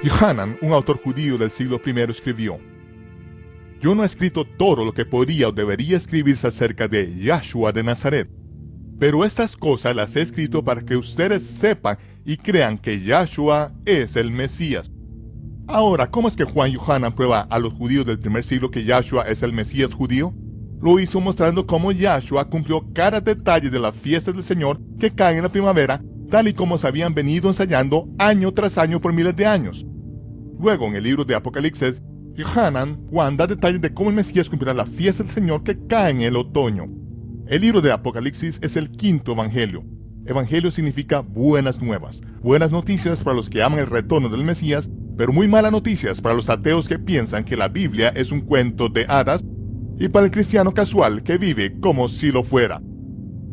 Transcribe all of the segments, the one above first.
Yohanan, un autor judío del siglo I, escribió: Yo no he escrito todo lo que podría o debería escribirse acerca de Yahshua de Nazaret, pero estas cosas las he escrito para que ustedes sepan y crean que Yahshua es el Mesías. Ahora, ¿cómo es que Juan Yohanan prueba a los judíos del primer siglo que Yahshua es el Mesías judío? Lo hizo mostrando cómo Yahshua cumplió cada detalle de las fiestas del Señor que caen en la primavera, tal y como se habían venido ensayando año tras año por miles de años. Luego, en el libro de Apocalipsis, Juan da detalles de cómo el Mesías cumplirá la fiesta del Señor que cae en el otoño. El libro de Apocalipsis es el quinto evangelio. Evangelio significa buenas nuevas, buenas noticias para los que aman el retorno del Mesías, pero muy malas noticias para los ateos que piensan que la Biblia es un cuento de hadas y para el cristiano casual que vive como si lo fuera.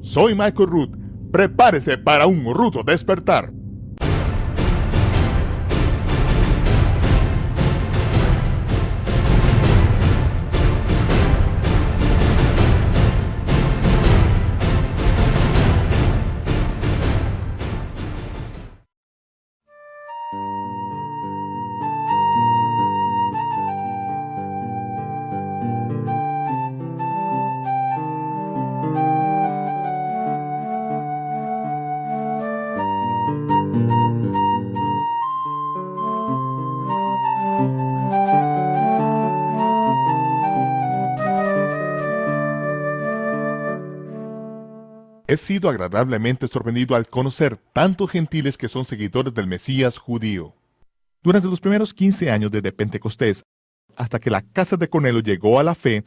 Soy Michael Root. Prepárese para un rudo despertar. He sido agradablemente sorprendido al conocer tantos gentiles que son seguidores del Mesías judío. Durante los primeros 15 años desde Pentecostés, hasta que la casa de Cornelio llegó a la fe,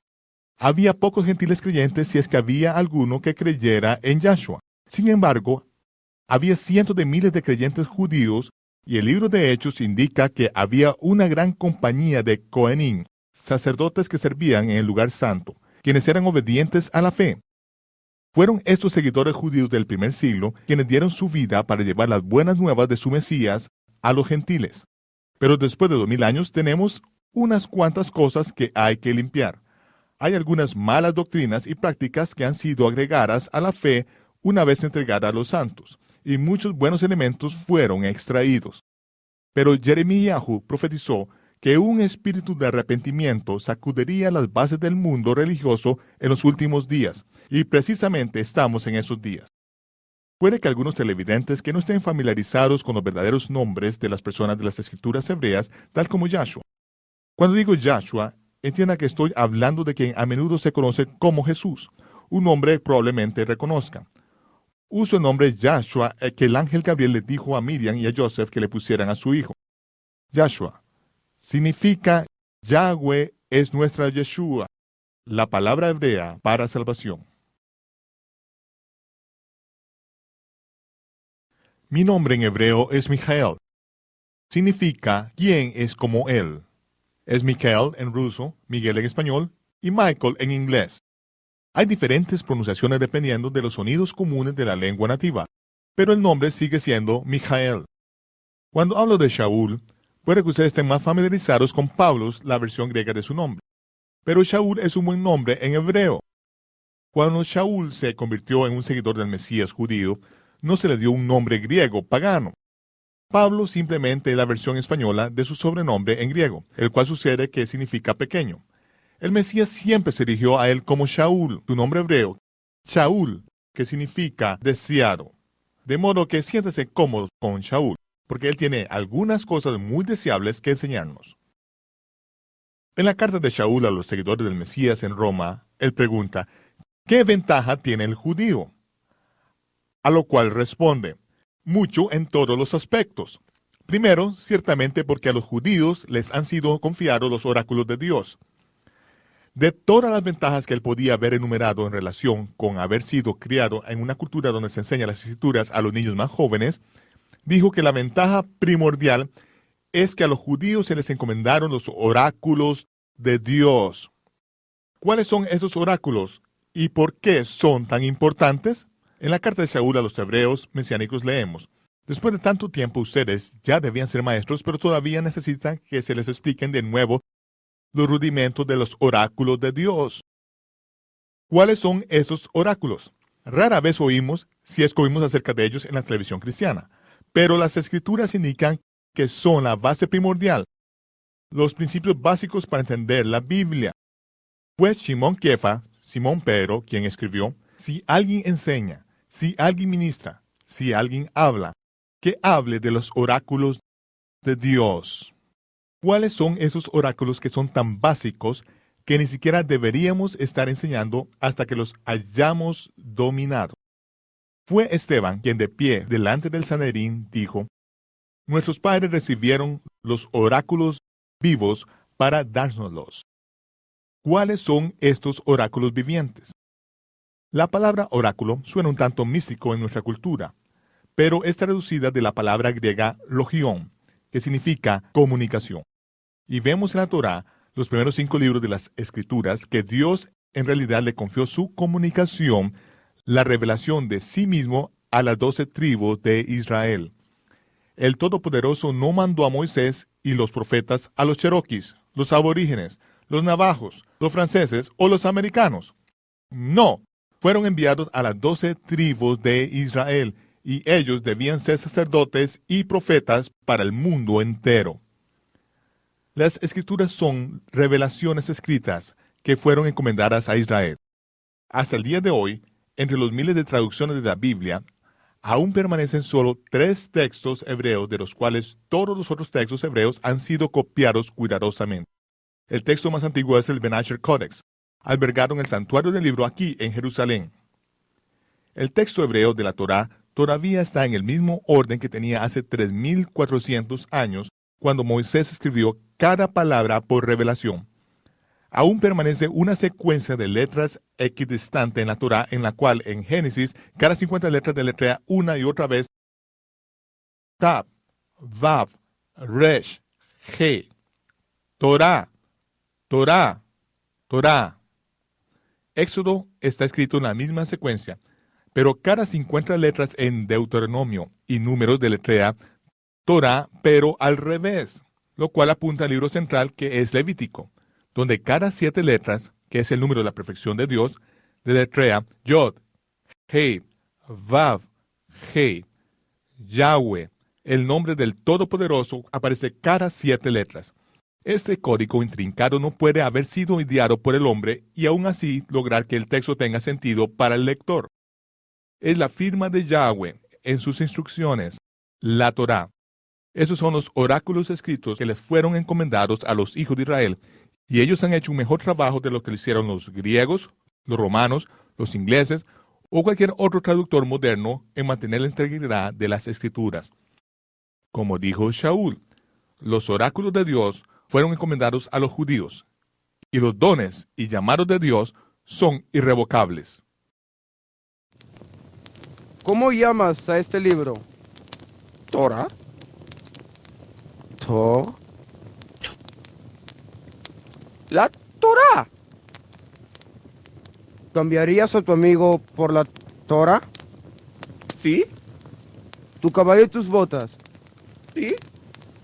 había pocos gentiles creyentes si es que había alguno que creyera en Yahshua. Sin embargo, había cientos de miles de creyentes judíos y el libro de Hechos indica que había una gran compañía de Cohenim, sacerdotes que servían en el lugar santo, quienes eran obedientes a la fe. Fueron estos seguidores judíos del primer siglo quienes dieron su vida para llevar las buenas nuevas de su Mesías a los gentiles. Pero después de 2000 años tenemos unas cuantas cosas que hay que limpiar. Hay algunas malas doctrinas y prácticas que han sido agregadas a la fe una vez entregada a los santos, y muchos buenos elementos fueron extraídos. Pero Jeremías profetizó que un espíritu de arrepentimiento sacudiría las bases del mundo religioso en los últimos días, y precisamente estamos en esos días. Puede que algunos televidentes que no estén familiarizados con los verdaderos nombres de las personas de las escrituras hebreas, tal como Yahshua. Cuando digo Yahshua, entienda que estoy hablando de quien a menudo se conoce como Jesús, un nombre probablemente reconozcan. Uso el nombre Yahshua que el ángel Gabriel le dijo a Miriam y a Joseph que le pusieran a su hijo. Yahshua significa Yahweh es nuestra Yeshua, la palabra hebrea para salvación. Mi nombre en hebreo es Mijael. Significa ¿quién es como él? Es Mikael en ruso, Miguel en español y Michael en inglés. Hay diferentes pronunciaciones dependiendo de los sonidos comunes de la lengua nativa, pero el nombre sigue siendo Mijael. Cuando hablo de Shaul, puede que ustedes estén más familiarizados con Pablos, la versión griega de su nombre. Pero Shaul es un buen nombre en hebreo. Cuando Shaul se convirtió en un seguidor del Mesías judío, no se le dio un nombre griego pagano. Pablo simplemente es la versión española de su sobrenombre en griego, el cual sucede que significa pequeño. El Mesías siempre se dirigió a él como Shaul, su nombre hebreo, Shaul, que significa deseado. De modo que siéntese cómodo con Shaul, porque él tiene algunas cosas muy deseables que enseñarnos. En la carta de Shaul a los seguidores del Mesías en Roma, él pregunta, ¿qué ventaja tiene el judío? A lo cual responde, mucho en todos los aspectos. Primero, ciertamente porque a los judíos les han sido confiados los oráculos de Dios. De todas las ventajas que él podía haber enumerado en relación con haber sido criado en una cultura donde se enseña las escrituras a los niños más jóvenes, dijo que la ventaja primordial es que a los judíos se les encomendaron los oráculos de Dios. ¿Cuáles son esos oráculos y por qué son tan importantes? En la carta de Shaul a los hebreos mesiánicos leemos, después de tanto tiempo ustedes ya debían ser maestros, pero todavía necesitan que se les expliquen de nuevo los rudimentos de los oráculos de Dios. ¿Cuáles son esos oráculos? Rara vez oímos, si es que oímos acerca de ellos en la televisión cristiana, pero las escrituras indican que son la base primordial, los principios básicos para entender la Biblia. Fue Shimon Kefa, Simón Pedro, quien escribió: si alguien enseña, si alguien ministra, si alguien habla, que hable de los oráculos de Dios. ¿Cuáles son esos oráculos que son tan básicos que ni siquiera deberíamos estar enseñando hasta que los hayamos dominado? Fue Esteban quien, de pie delante del Sanedrín, dijo: nuestros padres recibieron los oráculos vivos para dárnoslos. ¿Cuáles son estos oráculos vivientes? La palabra oráculo suena un tanto místico en nuestra cultura, pero es traducida de la palabra griega logión, que significa comunicación. Y vemos en la Torá, los primeros 5 libros de las Escrituras, que Dios en realidad le confió su comunicación, la revelación de sí mismo a las 12 tribus de Israel. El Todopoderoso no mandó a Moisés y los profetas a los cheroquis, los aborígenes, los navajos, los franceses o los americanos. No, fueron enviados a las 12 tribus de Israel, y ellos debían ser sacerdotes y profetas para el mundo entero. Las Escrituras son revelaciones escritas que fueron encomendadas a Israel. Hasta el día de hoy, entre los miles de traducciones de la Biblia, aún permanecen solo 3 textos hebreos, de los cuales todos los otros textos hebreos han sido copiados cuidadosamente. El texto más antiguo es el Ben Asher Codex, albergado en el santuario del libro aquí en Jerusalén. El texto hebreo de la Torá todavía está en el mismo orden que tenía hace 3.400 años, cuando Moisés escribió cada palabra por revelación. Aún permanece una secuencia de letras equidistante en la Torá, en la cual en Génesis cada 50 letras deletrea una y otra vez Tab, Vav, Resh, He, Torá, Torá, Torá. Éxodo está escrito en la misma secuencia, pero cada 50 letras en Deuteronomio y Números deletrea Torá, pero al revés, lo cual apunta al libro central, que es Levítico, donde cada 7 letras, que es el número de la perfección de Dios, deletrea Yod, He, Vav, He, Yahweh. El nombre del Todopoderoso aparece cada 7 letras. Este código intrincado no puede haber sido ideado por el hombre y aún así lograr que el texto tenga sentido para el lector. Es la firma de Yahweh en sus instrucciones, la Torá. Esos son los oráculos escritos que les fueron encomendados a los hijos de Israel, y ellos han hecho un mejor trabajo de lo que lo hicieron los griegos, los romanos, los ingleses o cualquier otro traductor moderno en mantener la integridad de las Escrituras. Como dijo Shaul, los oráculos de Dios fueron encomendados a los judíos, y los dones y llamados de Dios son irrevocables. ¿Cómo llamas a este libro? Torah, To. la Torah. ¿Cambiarías a tu amigo por la Torah? ¿Sí? ¿Tu caballo y tus botas? ¿Sí?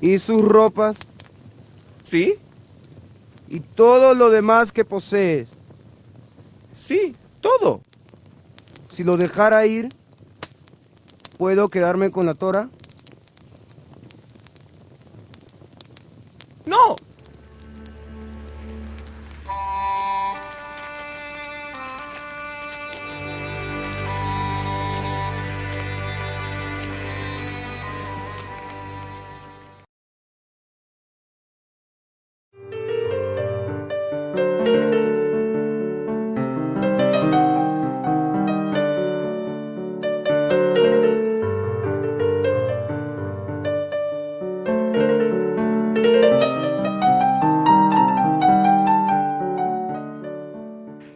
¿Y sus ropas? ¿Sí? ¿Y todo lo demás que posees? Sí, todo. Si lo dejara ir, ¿puedo quedarme con la Torah? No.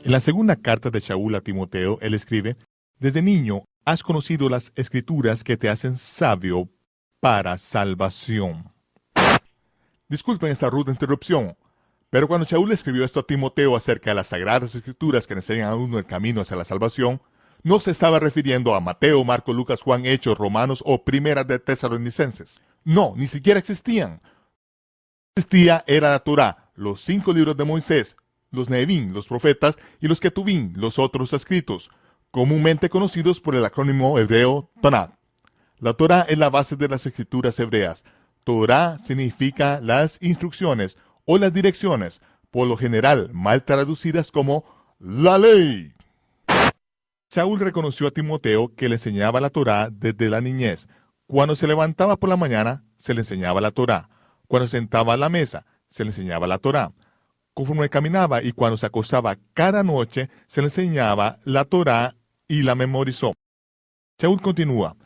En la segunda carta de Shaul a Timoteo, él escribe: desde niño has conocido las Escrituras que te hacen sabio para salvación. Disculpen esta ruda interrupción, pero cuando Shaul escribió esto a Timoteo acerca de las Sagradas Escrituras que le enseñan a uno el camino hacia la salvación, no se estaba refiriendo a Mateo, Marco, Lucas, Juan, Hechos, Romanos o Primera de Tesalonicenses. No, ni siquiera existían. Lo que existía era la Torá, los 5 libros de Moisés, los Neevim, los profetas, y los Ketuvim, los otros escritos, comúnmente conocidos por el acrónimo hebreo Tanakh. La Torá es la base de las escrituras hebreas. Torá significa las instrucciones o las direcciones, por lo general mal traducidas como la ley. Saúl reconoció a Timoteo que le enseñaba la Torá desde la niñez. Cuando se levantaba por la mañana, se le enseñaba la Torá. Cuando se sentaba a la mesa, se le enseñaba la Torá. Conforme caminaba y cuando se acostaba cada noche, se le enseñaba la Torá y la memorizó. Saúl continúa: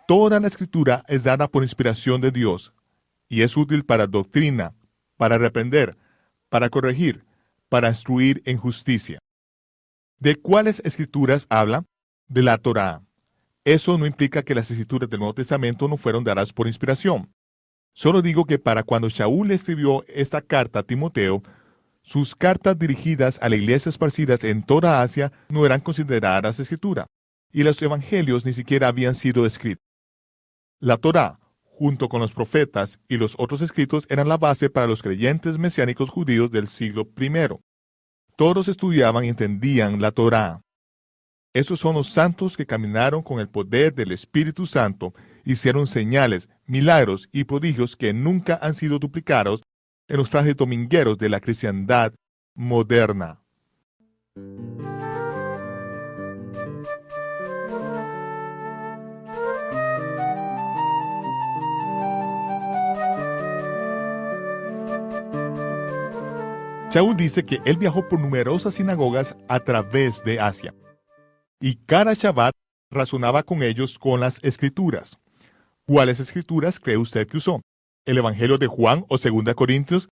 toda la escritura es dada por inspiración de Dios y es útil para doctrina, para reprender, para corregir, para instruir en justicia. ¿De cuáles escrituras habla? De la Torá. Eso no implica que las escrituras del Nuevo Testamento no fueron dadas por inspiración. Solo digo que para cuando Saúl escribió esta carta a Timoteo, sus cartas dirigidas a la iglesia esparcidas en toda Asia no eran consideradas escritura, y los evangelios ni siquiera habían sido escritos. La Torá, junto con los profetas y los otros escritos, eran la base para los creyentes mesiánicos judíos del siglo I. Todos estudiaban y entendían la Torá. Esos son los santos que caminaron con el poder del Espíritu Santo, hicieron señales, milagros y prodigios que nunca han sido duplicados en los trajes domingueros de la cristiandad moderna. Saúl dice que él viajó por numerosas sinagogas a través de Asia, y cada Shabbat razonaba con ellos con las Escrituras. ¿Cuáles Escrituras cree usted que usó? ¿El Evangelio de Juan o 2 Corintios?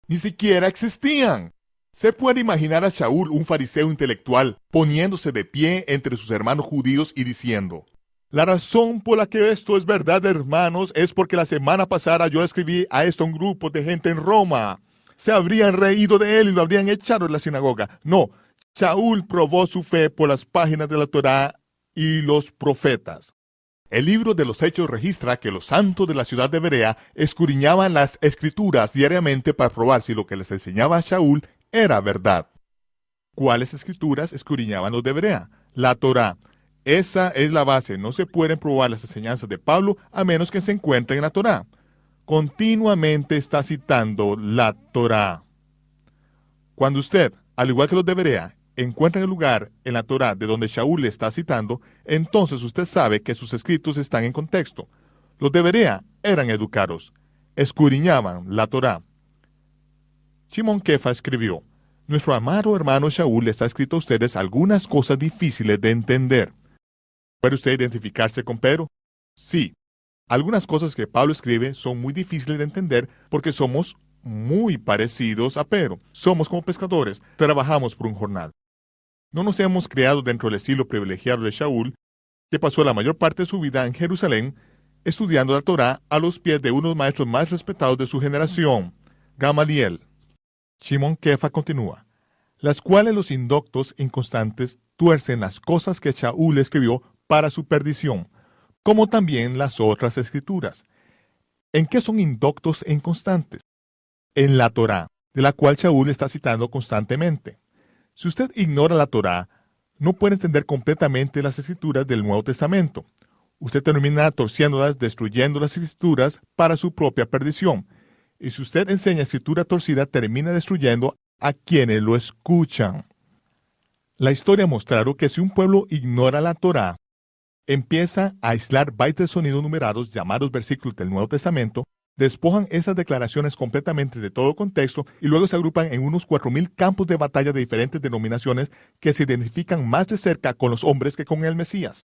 Ni siquiera existían. Se puede imaginar a Saúl, un fariseo intelectual, poniéndose de pie entre sus hermanos judíos y diciendo: la razón por la que esto es verdad, hermanos, es porque la semana pasada yo escribí a esto a un grupo de gente en Roma. Se habrían reído de él y lo habrían echado de la sinagoga. No, Saúl probó su fe por las páginas de la Torá y los profetas. El libro de los Hechos registra que los santos de la ciudad de Berea escudriñaban las Escrituras diariamente para probar si lo que les enseñaba a Saúl era verdad. ¿Cuáles Escrituras escudriñaban los de Berea? La Torá. Esa es la base. No se pueden probar las enseñanzas de Pablo a menos que se encuentren en la Torá. Continuamente está citando la Torá. Cuando usted, al igual que los de Berea, encuentra el lugar en la Torá de donde Saúl le está citando, entonces usted sabe que sus escritos están en contexto. Los de Berea eran educados, escudriñaban la Torá. Shimon Kefa escribió: nuestro amado hermano Saúl les ha escrito a ustedes algunas cosas difíciles de entender. ¿Puede usted identificarse con Pedro? Sí. Algunas cosas que Pablo escribe son muy difíciles de entender porque somos muy parecidos a Pedro. Somos como pescadores, trabajamos por un jornal. No nos hemos criado dentro del estilo privilegiado de Saúl, que pasó la mayor parte de su vida en Jerusalén estudiando la Torá a los pies de uno de los maestros más respetados de su generación, Gamaliel. Shimon Kefa continúa: las cuales los indoctos e inconstantes tuercen las cosas que Saúl escribió para su perdición, como también las otras escrituras. ¿En qué son indoctos e inconstantes? En la Torá, de la cual Saúl está citando constantemente. Si usted ignora la Torá, no puede entender completamente las escrituras del Nuevo Testamento. Usted termina torciéndolas, destruyendo las escrituras para su propia perdición. Y si usted enseña escritura torcida, termina destruyendo a quienes lo escuchan. La historia ha mostrado que si un pueblo ignora la Torá, empieza a aislar bytes de sonido numerados llamados versículos del Nuevo Testamento, despojan esas declaraciones completamente de todo contexto y luego se agrupan en unos 4,000 campos de batalla de diferentes denominaciones que se identifican más de cerca con los hombres que con el Mesías.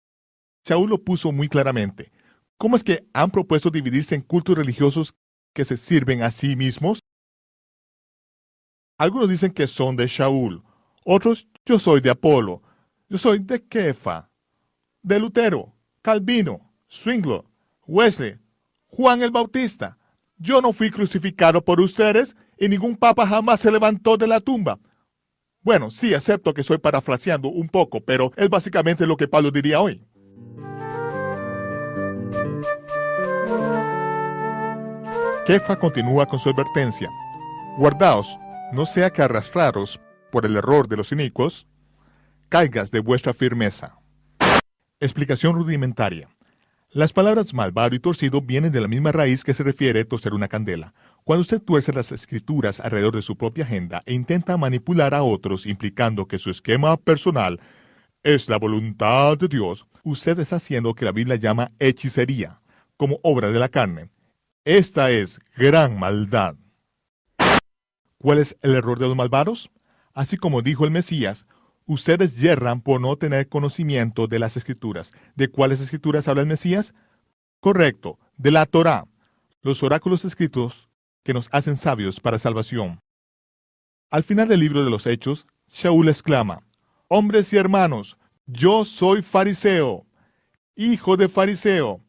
Saúl lo puso muy claramente. ¿Cómo es que han propuesto dividirse en cultos religiosos que se sirven a sí mismos? Algunos dicen que son de Saúl, otros: yo soy de Apolo, yo soy de Kefa, de Lutero, Calvino, Zwingli, Wesley, Juan el Bautista. Yo no fui crucificado por ustedes y ningún papa jamás se levantó de la tumba. Bueno, sí, acepto que estoy parafraseando un poco, pero es básicamente lo que Pablo diría hoy. Kefa continúa con su advertencia: guardaos, no sea que arrastrados por el error de los inicuos, caigas de vuestra firmeza. Explicación rudimentaria. Las palabras malvado y torcido vienen de la misma raíz que se refiere a torcer una candela. Cuando usted tuerce las escrituras alrededor de su propia agenda e intenta manipular a otros implicando que su esquema personal es la voluntad de Dios, usted está haciendo que la Biblia llama hechicería, como obra de la carne. Esta es gran maldad. ¿Cuál es el error de los malvados? Así como dijo el Mesías, ustedes yerran por no tener conocimiento de las Escrituras. ¿De cuáles Escrituras habla el Mesías? Correcto, de la Torá, los oráculos escritos que nos hacen sabios para salvación. Al final del libro de los Hechos, Shaul exclama, hombres y hermanos, yo soy fariseo, hijo de fariseo.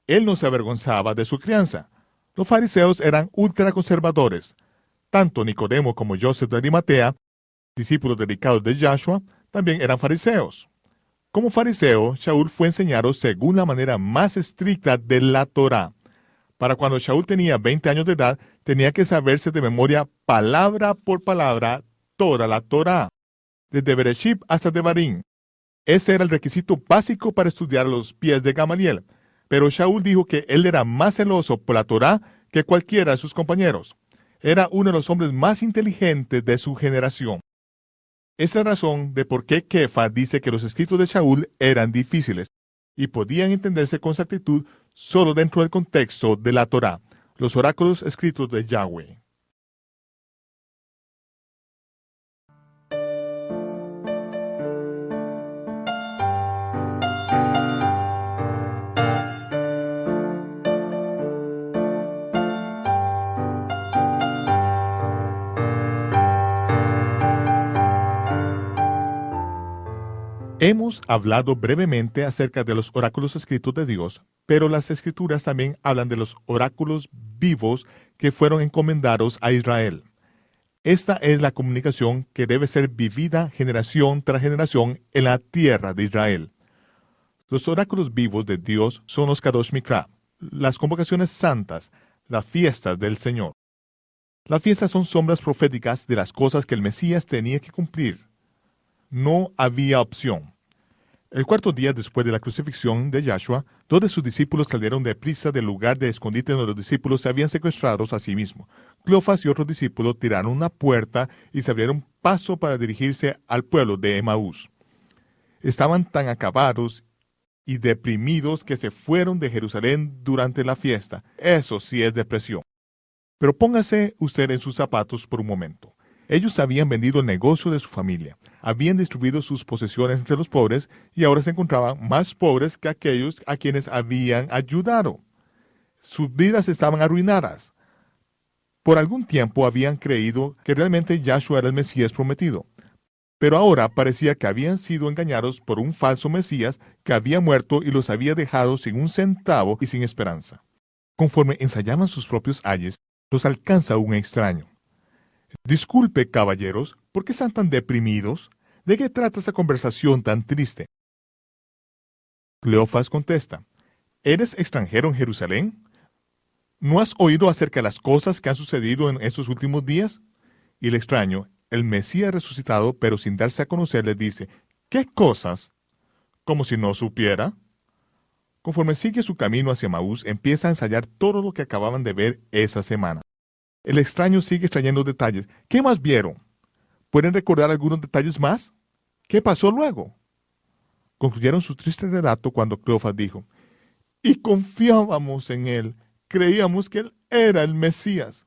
Él no se avergonzaba de su crianza. Los fariseos eran ultraconservadores. Tanto Nicodemo como Joseph de Arimatea, discípulos dedicados de Yahshua, también eran fariseos. Como fariseo, Shaul fue enseñado según la manera más estricta de la Torá. Para cuando Shaul tenía 20 años de edad, tenía que saberse de memoria, palabra por palabra, toda la Torá, desde Bereshit hasta Devarim. Ese era el requisito básico para estudiar a los pies de Gamaliel. Pero Shaul dijo que él era más celoso por la Torá que cualquiera de sus compañeros. Era uno de los hombres más inteligentes de su generación. Esa es la razón de por qué Kefa dice que los escritos de Shaul eran difíciles y podían entenderse con exactitud solo dentro del contexto de la Torá, los oráculos escritos de Yahweh. Hemos hablado brevemente acerca de los oráculos escritos de Dios, pero las Escrituras también hablan de los oráculos vivos que fueron encomendados a Israel. Esta es la comunicación que debe ser vivida generación tras generación en la tierra de Israel. Los oráculos vivos de Dios son los Kadosh Mikra, las convocaciones santas, las fiestas del Señor. Las fiestas son sombras proféticas de las cosas que el Mesías tenía que cumplir. No había opción. El cuarto día después de la crucifixión de Yahshua, dos de sus discípulos salieron deprisa del lugar de escondite donde los discípulos se habían secuestrado a sí mismos. Cleofas y otros discípulos tiraron una puerta y se abrieron paso para dirigirse al pueblo de Emaús. Estaban tan acabados y deprimidos que se fueron de Jerusalén durante la fiesta. Eso sí es depresión. Pero póngase usted en sus zapatos por un momento. Ellos habían vendido el negocio de su familia, habían distribuido sus posesiones entre los pobres y ahora se encontraban más pobres que aquellos a quienes habían ayudado. Sus vidas estaban arruinadas. Por algún tiempo habían creído que realmente Yahshua era el Mesías prometido, pero ahora parecía que habían sido engañados por un falso Mesías que había muerto y los había dejado sin un centavo y sin esperanza. Conforme ensayaban sus propios ayes, los alcanza un extraño. Disculpe, caballeros, ¿por qué están tan deprimidos? ¿De qué trata esa conversación tan triste? Cleofas contesta, ¿eres extranjero en Jerusalén? ¿No has oído acerca de las cosas que han sucedido en estos últimos días? Y el extraño, el Mesías resucitado, pero sin darse a conocer, le dice, ¿qué cosas? Como si no supiera. Conforme sigue su camino hacia Emaús, empieza a ensayar todo lo que acababan de ver esa semana. El extraño sigue extrayendo detalles. ¿Qué más vieron? ¿Pueden recordar algunos detalles más? ¿Qué pasó luego? Concluyeron su triste relato cuando Cleofas dijo, y confiábamos en él, creíamos que él era el Mesías.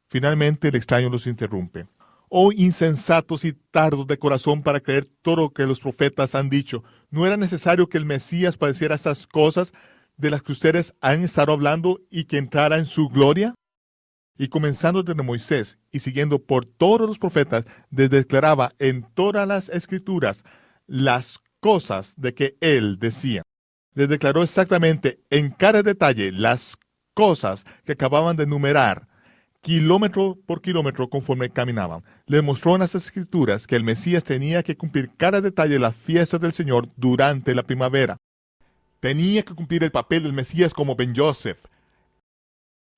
Finalmente el extraño los interrumpe. Oh insensatos y tardos de corazón para creer todo lo que los profetas han dicho. ¿No era necesario que el Mesías padeciera esas cosas de las que ustedes han estado hablando y que entrara en su gloria? Y comenzando desde Moisés y siguiendo por todos los profetas, les declaraba en todas las escrituras las cosas de que él decía. Les declaró exactamente en cada detalle las cosas que acababan de enumerar, kilómetro por kilómetro conforme caminaban. Les mostró en las escrituras que el Mesías tenía que cumplir cada detalle de las fiestas del Señor durante la primavera. Tenía que cumplir el papel del Mesías como Ben Yosef,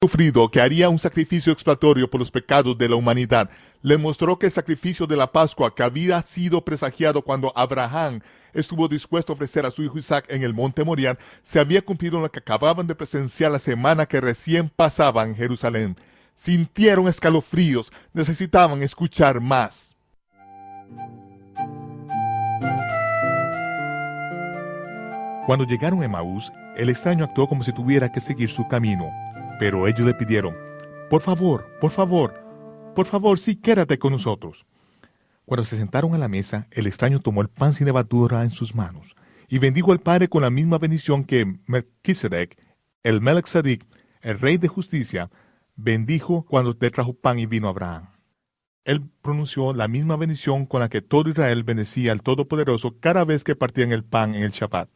sufrido que haría un sacrificio expiatorio por los pecados de la humanidad. Le mostró que el sacrificio de la Pascua, que había sido presagiado cuando Abraham estuvo dispuesto a ofrecer a su hijo Isaac en el monte Moriah, se había cumplido en lo que acababan de presenciar la semana que recién pasaba en Jerusalén. Sintieron escalofríos, necesitaban escuchar más. Cuando llegaron a Emaús, el extraño actuó como si tuviera que seguir su camino. Pero ellos le pidieron, por favor, sí, quédate con nosotros. Cuando se sentaron a la mesa, el extraño tomó el pan sin levadura en sus manos y bendijo al Padre con la misma bendición que Melquisedec, el Melech Tzedek, el rey de justicia, bendijo cuando le trajo pan y vino a Abraham. Él pronunció la misma bendición con la que todo Israel bendecía al Todopoderoso cada vez que partían el pan en el Shabbat.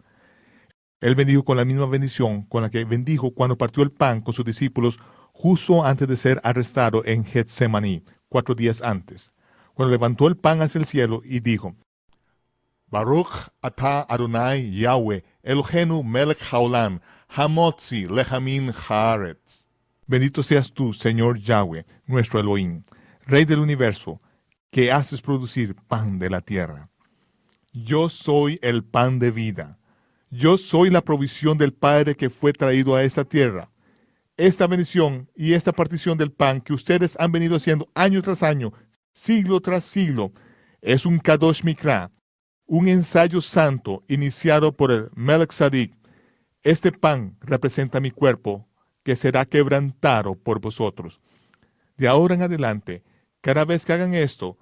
Él bendijo con la misma bendición con la que bendijo cuando partió el pan con sus discípulos justo antes de ser arrestado en Getsemaní, 4 días antes, cuando levantó el pan hacia el cielo y dijo, Baruch atah Adonai Yahweh, Eloheinu melech haolam, hamotzi lechamin haaretz. Bendito seas tú, Señor Yahweh, nuestro Elohim, Rey del universo, que haces producir pan de la tierra. Yo soy el pan de vida. Yo soy la provisión del Padre que fue traído a esta tierra. Esta bendición y esta partición del pan que ustedes han venido haciendo año tras año, siglo tras siglo, es un Kadosh Mikra, un ensayo santo iniciado por el Melech Tzedek. Este pan representa mi cuerpo, que será quebrantado por vosotros. De ahora en adelante, cada vez que hagan esto,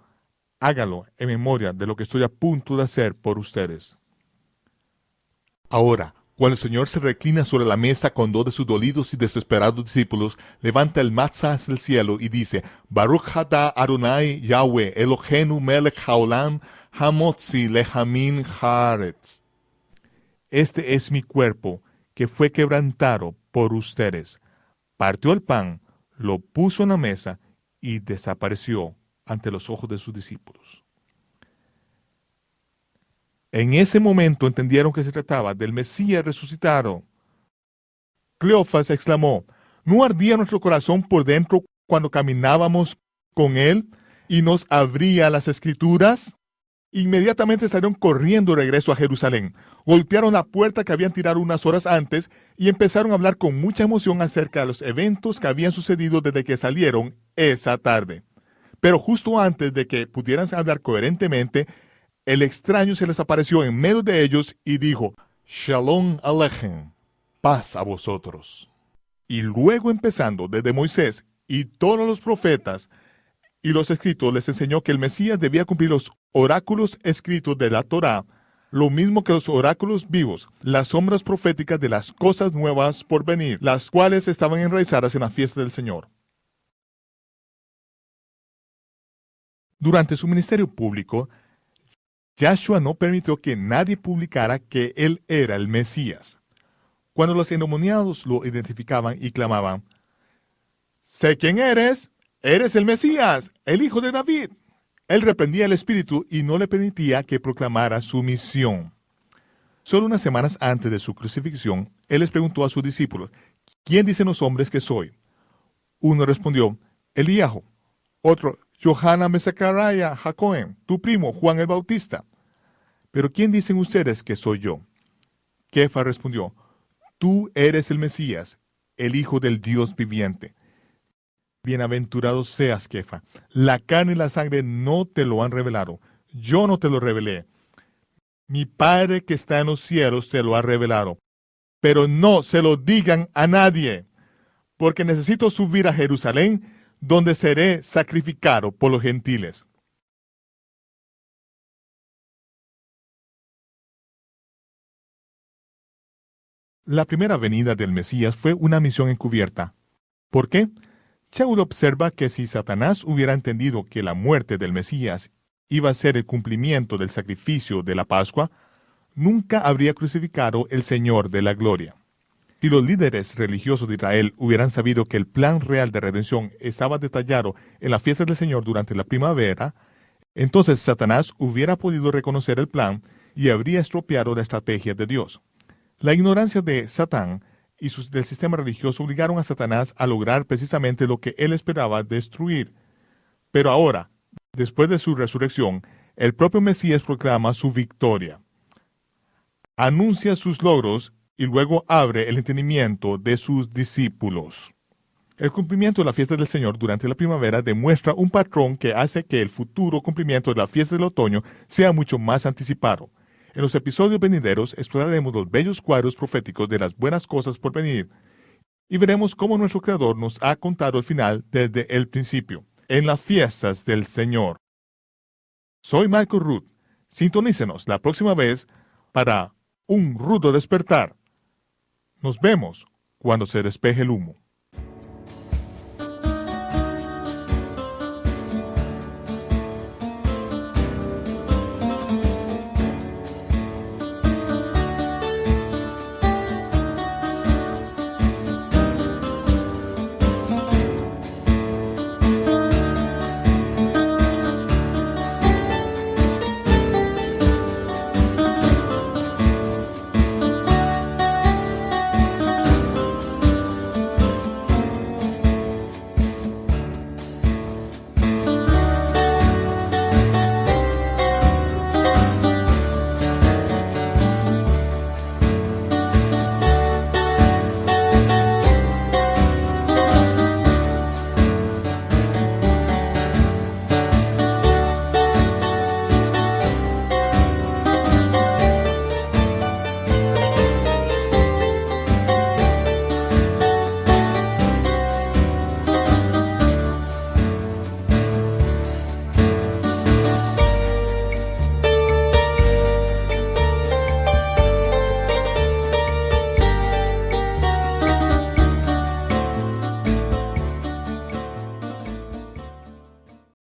hágalo en memoria de lo que estoy a punto de hacer por ustedes. Ahora, cuando el Señor se reclina sobre la mesa con 2 de sus dolidos y desesperados discípulos, levanta el matzah hacia el cielo y dice, Baruch atah Adonai Yahweh, Eloheinu melech haolam, hamotzi lechamin haaretz. Este es mi cuerpo, que fue quebrantado por ustedes. Partió el pan, lo puso en la mesa y desapareció ante los ojos de sus discípulos. En ese momento entendieron que se trataba del Mesías resucitado. Cleofas exclamó, ¿no ardía nuestro corazón por dentro cuando caminábamos con él y nos abría las Escrituras? Inmediatamente salieron corriendo de regreso a Jerusalén. Golpearon la puerta que habían tirado unas horas antes y empezaron a hablar con mucha emoción acerca de los eventos que habían sucedido desde que salieron esa tarde. Pero justo antes de que pudieran hablar coherentemente, el extraño se les apareció en medio de ellos y dijo, Shalom Alechem, paz a vosotros. Y luego empezando desde Moisés y todos los profetas y los escritos, les enseñó que el Mesías debía cumplir los oráculos escritos de la Torá, lo mismo que los oráculos vivos, las sombras proféticas de las cosas nuevas por venir, las cuales estaban enraizadas en la fiesta del Señor. Durante su ministerio público, Yahshua no permitió que nadie publicara que él era el Mesías. Cuando los endemoniados lo identificaban y clamaban, «Sé quién eres, eres el Mesías, el hijo de David». Él reprendía al espíritu y no le permitía que proclamara su misión. Solo unas semanas antes de su crucifixión, él les preguntó a sus discípulos, «¿Quién dicen los hombres que soy?». Uno respondió, «Elías». Otro, «Yohanan ben Zacarías Jacob, tu primo, Juan el Bautista». «¿Pero quién dicen ustedes que soy yo?». Kefa respondió, «Tú eres el Mesías, el Hijo del Dios viviente». «Bienaventurado seas, Kefa. La carne y la sangre no te lo han revelado. Yo no te lo revelé. Mi Padre que está en los cielos te lo ha revelado. Pero no se lo digan a nadie, porque necesito subir a Jerusalén, donde seré sacrificado por los gentiles». La primera venida del Mesías fue una misión encubierta. ¿Por qué? Shaul observa que si Satanás hubiera entendido que la muerte del Mesías iba a ser el cumplimiento del sacrificio de la Pascua, nunca habría crucificado el Señor de la gloria. Si los líderes religiosos de Israel hubieran sabido que el plan real de redención estaba detallado en la fiesta del Señor durante la primavera, entonces Satanás hubiera podido reconocer el plan y habría estropeado la estrategia de Dios. La ignorancia de Satán y del sistema religioso obligaron a Satanás a lograr precisamente lo que él esperaba destruir. Pero ahora, después de su resurrección, el propio Mesías proclama su victoria. Anuncia sus logros y luego abre el entendimiento de sus discípulos. El cumplimiento de la fiesta del Señor durante la primavera demuestra un patrón que hace que el futuro cumplimiento de la fiesta del otoño sea mucho más anticipado. En los episodios venideros exploraremos los bellos cuadros proféticos de las buenas cosas por venir y veremos cómo nuestro Creador nos ha contado el final desde el principio, en las fiestas del Señor. Soy Michael Root. Sintonícenos la próxima vez para un rudo despertar. Nos vemos cuando se despeje el humo.